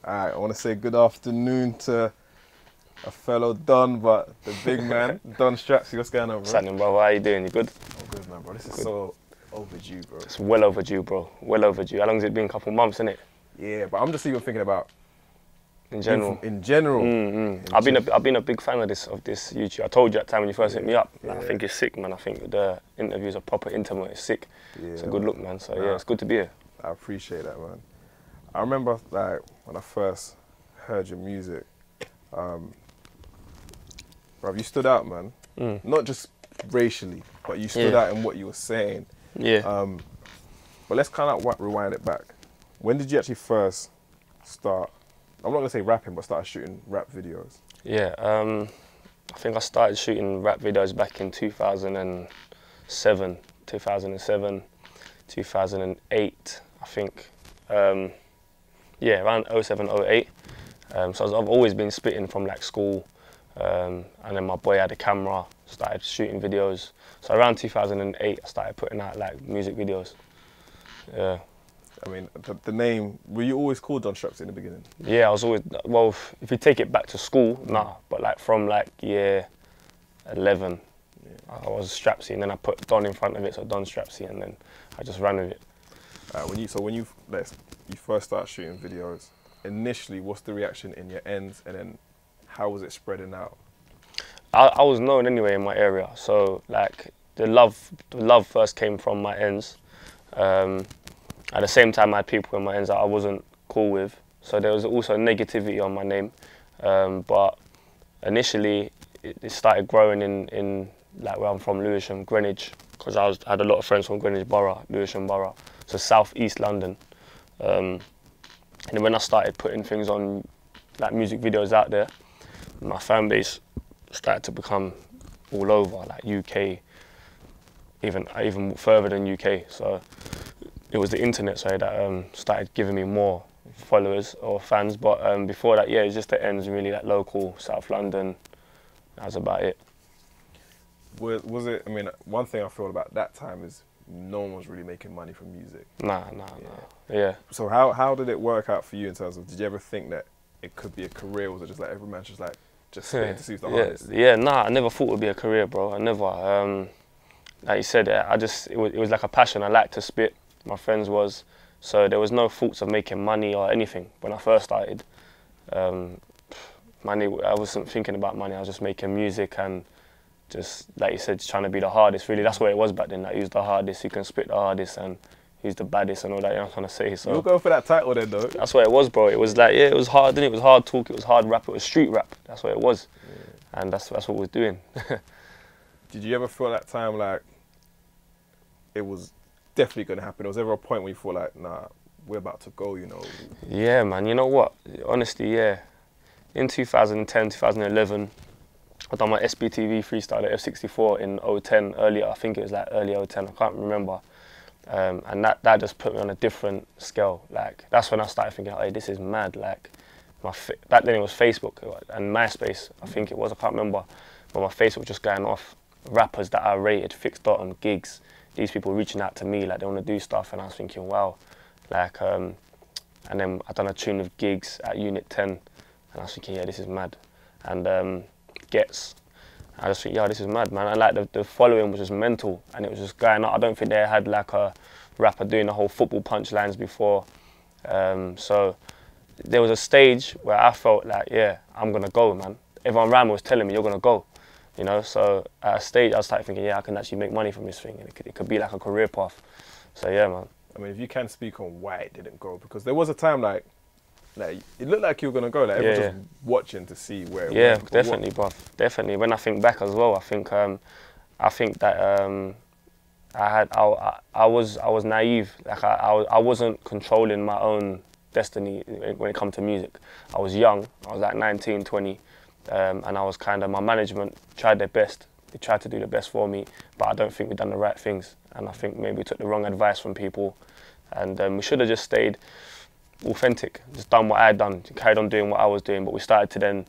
Alright, I want to say good afternoon to a fellow Don, but the big man, Don Strapzy. What's going on, bro? What's happening, bro? How you doing? You good? I'm good, man, bro. This is so overdue, bro. It's well overdue, bro. Well overdue. How long has it been? A couple months, innit? Yeah, but I'm just even thinking about In general. In general. I've been a big fan of this YouTube. I told you that time when you first hit me up. Like, I think it's sick, man. I think the interviews are proper intimate. It's sick. Yeah, it's a good look, man. So yeah, it's good to be here. I appreciate that, man. I remember like when I first heard your music, bro, you stood out, man. Not just racially, but you stood out in what you were saying. Yeah. But let's kind of rewind it back. When did you actually first start? I'm not gonna say rapping, but started shooting rap videos. Yeah. I think I started shooting rap videos back in 2007, 2008, I think. Yeah, around 07, 08. So I've always been spitting from like school, and then my boy had a camera, started shooting videos. So around 2008, I started putting out like music videos. Yeah. I mean, the name, were you always called Don Strapzy in the beginning? Yeah, I was always, well, if you take it back to school, nah, but like from like year 11, I was Strapzy, and then I put Don in front of it, so Don Strapzy, and then I just ran with it. When you first started shooting videos, initially, what's the reaction in your ends, and then how was it spreading out? I was known anyway in my area, so like the love first came from my ends. At the same time, I had people in my ends that I wasn't cool with, so there was also negativity on my name. But initially, it started growing in like where I'm from, Lewisham, Greenwich, because I had a lot of friends from Greenwich Borough, Lewisham Borough, so South East London. And then when I started putting things on, like music videos out there, my fan base started to become all over, like UK, even further than UK. So it was the internet, sorry, that started giving me more followers or fans. But before that, yeah, it was just the ends, really, like local, South London. That was about it. Was it? I mean, one thing I feel about that time is no one was really making money from music. Nah. Yeah. So how did it work out for you in terms of, did you ever think that it could be a career, or was it just like every man's just like, just spitting to see the hardest? Yeah, nah, I never thought it would be a career, bro. I never. Like you said, it was like a passion. I liked to spit. My friends was, so there was no thoughts of making money or anything when I first started. Money, I wasn't thinking about money. I was just making music and just, like you said, just trying to be the hardest. Really, that's what it was back then. Like, who's the hardest? Who can spit the hardest? And who's the baddest and all that, you know what I'm trying to say. So you'll go for that title then, though. That's what it was, bro. It was like, yeah, it was hard, didn't it? It was hard talk, it was hard rap, it was street rap. That's what it was. Yeah. And that's what we was doing. Did you ever feel that time like it was definitely going to happen? Was there ever a point where you thought like, nah, we're about to go, you know? Yeah, man, you know what? Honestly, yeah. In 2010, 2011, I done my SBTV freestyle at F64 in 010 earlier. I think it was like early 010, I can't remember. And that just put me on a different scale. Like, that's when I started thinking, hey, this is mad. Like, back then it was Facebook and MySpace, I think it was, I can't remember. But my Facebook was just going off rappers that I rated, fixed dot on gigs. These people reaching out to me, like they want to do stuff, and I was thinking, wow. Like, and then I done a tune with Gigs at Unit 10, and I was thinking, yeah, this is mad. And Gets, I just think, yeah, this is mad, man. And like the following was just mental, and it was just going up. I don't think they had like a rapper doing the whole football punchlines before. So there was a stage where I felt like, yeah, I'm gonna go, man. Everyone around me was telling me, you're gonna go. You know, so at a stage I started thinking, yeah, I can actually make money from this thing, and it could be like a career path. So yeah, man. I mean, if you can speak on why it didn't go, because there was a time like it looked like you were gonna go, like everyone just watching to see where it went. Yeah, definitely, bro. Definitely. When I think back as well, I think that I was naive. Like I wasn't controlling my own destiny when it comes to music. I was young. I was like 19, 20. And I was kind of, my management tried their best. They tried to do the best for me, but I don't think we've done the right things. And I think maybe we took the wrong advice from people. And we should have just stayed authentic, just done what I had done, carried on doing what I was doing. But we started to then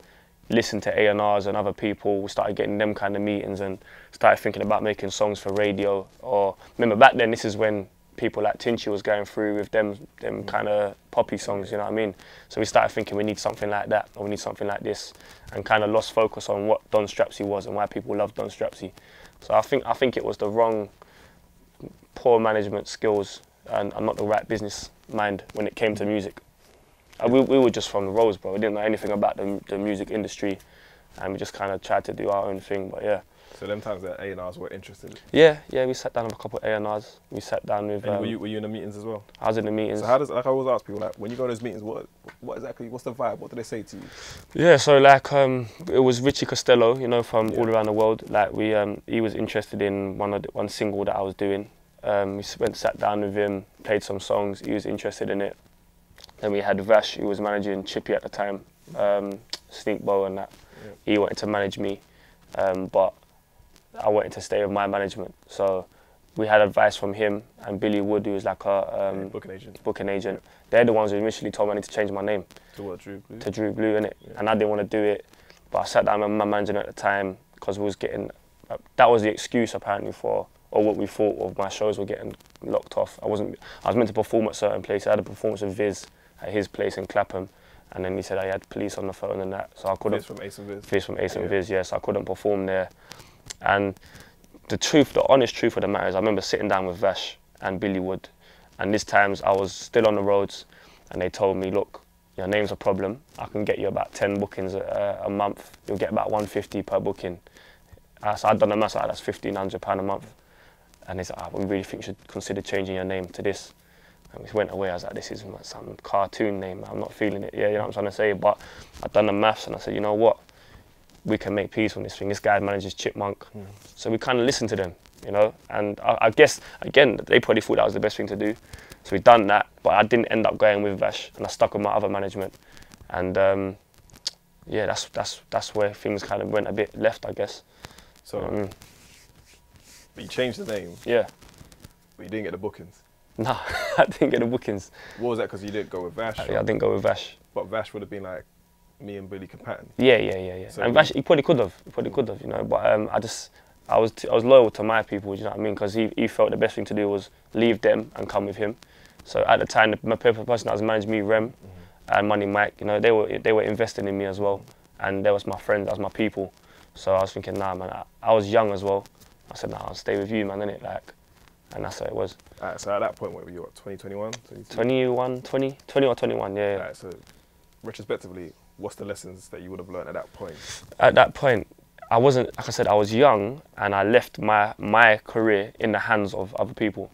listen to A&Rs and other people. We started getting them kind of meetings and started thinking about making songs for radio. Or remember back then, this is when people like Tinchy was going through with them kind of poppy songs, you know what I mean? So we started thinking we need something like that, or we need something like this, and kind of lost focus on what Don Strapzy was and why people loved Don Strapzy. So I think it was the wrong, poor management skills and not the right business mind when it came to music. We were just from the roads, bro. We didn't know anything about the music industry, and we just kind of tried to do our own thing, but yeah. So them times that A&Rs were interested? Yeah, we sat down with a couple of A&Rs. We sat down with... And were you in the meetings as well? I was in the meetings. So how does, like I always ask people, like when you go to those meetings, what exactly, what's the vibe? What do they say to you? Yeah, so like it was Richie Costello, you know, from all around the world. Like he was interested in one single that I was doing. We sat down with him, played some songs. He was interested in it. Then we had Vash, who was managing Chippy at the time, Sneakbo and that. Yeah. He wanted to manage me, but I wanted to stay with my management. So we had advice from him and Billy Wood, who was like a booking agent. Yeah. They're the ones who initially told me I need to change my name. To what, Drew Blue? To Drew Blue, innit? Yeah. And I didn't want to do it, but I sat down with my manager at the time because we was getting, that was the excuse apparently for, or what we thought of my shows were getting locked off. I was meant to perform at certain places. I had a performance with Viz at his place in Clapham, and then he said I had police on the phone and that, so I couldn't. Viz from Ace and Viz. Viz from Ace and Viz, yeah, so I couldn't perform there. And the honest truth of the matter is I remember sitting down with Vash and Billy Wood, and these times I was still on the roads, and they told me, look, your name's a problem. I can get you about 10 bookings a month. You'll get about 150 per booking. So I'd done the maths, that's £1,500 a month. And they said, we really think you should consider changing your name to this. And we went away, I was like, this is some cartoon name, I'm not feeling it. Yeah, you know what I'm trying to say? But I'd done the maths and I said, you know what? We can make peace on this thing. This guy manages Chipmunk. So we kind of listened to them, you know? And I guess, again, they probably thought that was the best thing to do. So we done that, but I didn't end up going with Vash, and I stuck with my other management. And yeah, that's where things kind of went a bit left, I guess. So, but you changed the name. Yeah. But you didn't get the bookings. Nah, I didn't get the bookings. What was that? Because you didn't go with Vash? Yeah, I didn't go with Vash. But Vash would have been like me and Billy Compatton. Yeah. So and Vash, he probably could have. You know. But I was loyal to my people. Do you know what I mean? Because he felt the best thing to do was leave them and come with him. So at the time, the person that was managing me, Rem, and Money Mike, you know, they were investing in me as well, and they was my friends, that was my people. So I was thinking, nah, man. I was young as well. I said, nah, I'll stay with you, man, innit? Like, and that's how it was. Alright, so at that point, what were you, what, 2021? 20 or 21, yeah. Alright, so retrospectively, what's the lessons that you would have learned at that point? At that point, I wasn't, like I said, I was young, and I left my career in the hands of other people.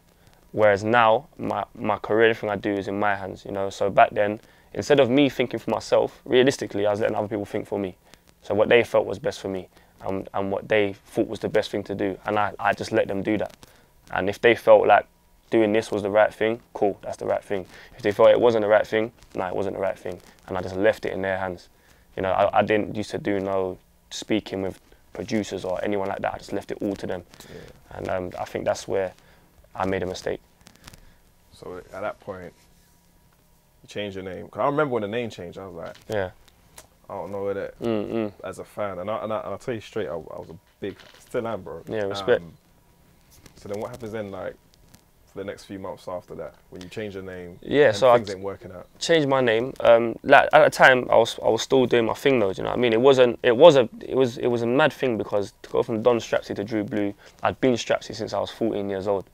Whereas now, my career, everything I do is in my hands, you know? So back then, instead of me thinking for myself, realistically, I was letting other people think for me. So what they felt was best for me, and what they thought was the best thing to do, and I just let them do that. And if they felt like doing this was the right thing, cool, that's the right thing. If they felt it wasn't the right thing, nah, it wasn't the right thing. And I just left it in their hands. You know, I didn't used to do no speaking with producers or anyone like that. I just left it all to them. Yeah. And I think that's where I made a mistake. So at that point, you changed your name. Cause I remember when the name changed, I was like, yeah, I don't know where that, as a fan. And I'll tell you straight, I was a big, still am, bro. Yeah, respect. So then what happens then, like, for the next few months after that, when you change your name? Yeah, so things ain't working out. Changed my name. Like at the time, I was still doing my thing though. Do you know what I mean? It was a mad thing because to go from Don Strapzy to Drew Blue, I'd been Strapzy since I was 14 years old.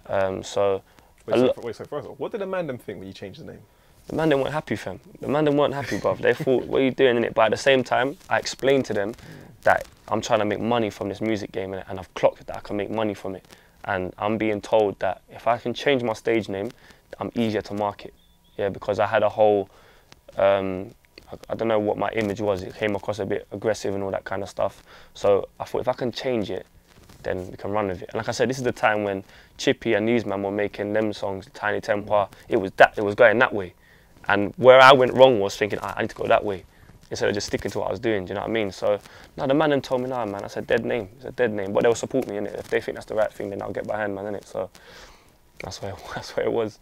So wait, so first of all, what did the man them think when you changed the name? The man them weren't happy, fam. The man them weren't happy, bruv. They thought, what are you doing in it? But at the same time, I explained to them that I'm trying to make money from this music game and I've clocked that I can make money from it. And I'm being told that if I can change my stage name, I'm easier to market. Yeah, because I had a whole, I don't know what my image was. It came across a bit aggressive and all that kind of stuff. So I thought if I can change it, then we can run with it. And like I said, this is the time when Chippy and these men were making them songs, Tiny Temper. It was going that way. And where I went wrong was thinking, I need to go that way, instead of just sticking to what I was doing, do you know what I mean? So, no, the man then told me, nah, man, that's a dead name. It's a dead name. But they'll support me, innit? If they think that's the right thing, then I'll get behind, man, innit? So, that's where it was.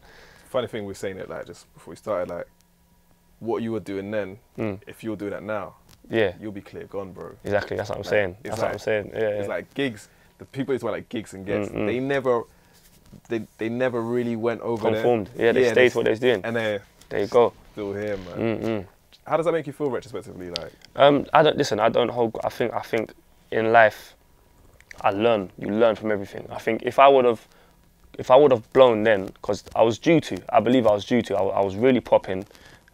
Funny thing we're saying it, like, just before we started, like, what you were doing then, if you were doing that now, yeah, you'll be clear gone, bro. Exactly, that's what I'm saying. That's what I'm saying, yeah. It's like gigs, the people who talk like gigs and gets, they never, they never really went over Conformed. there. Yeah, they stayed what they was doing. And there you go. Still here, man. How does that make you feel retrospectively? Like, I don't listen. I don't hold. I think in life, you learn from everything. I think if I would have blown then, because I was due to. I believe I was due to. I was really popping,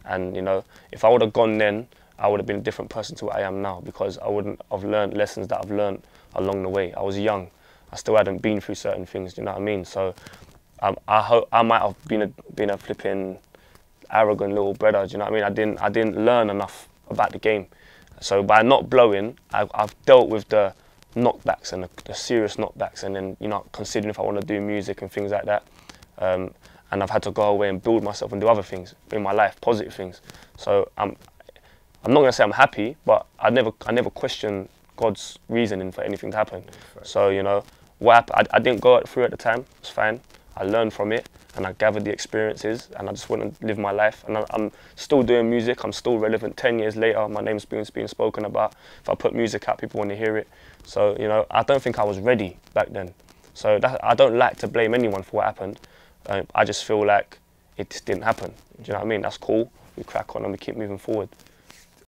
and you know, if I would have gone then, I would have been a different person to what I am now, because I wouldn't have learned lessons that I've learned along the way. I was young. I still hadn't been through certain things. Do you know what I mean? So, I hope I might have been a flipping arrogant little brother. Do you know what I mean? I didn't learn enough about the game. So by not blowing, I've dealt with the knockbacks and the serious knockbacks, and then, you know, considering if I want to do music and things like that. And I've had to go away and build myself and do other things in my life, positive things. So I'm not gonna say I'm happy, but I never question God's reasoning for anything to happen. So, you know, what happened, I didn't go through at the time. It's fine. I learned from it, and I gathered the experiences, and I just went and lived my life. And I'm still doing music. I'm still relevant. 10 years later, my name's being spoken about. If I put music out, people want to hear it. So, you know, I don't think I was ready back then. So I don't like to blame anyone for what happened. I just feel like it just didn't happen. Do you know what I mean? That's cool. We crack on and we keep moving forward.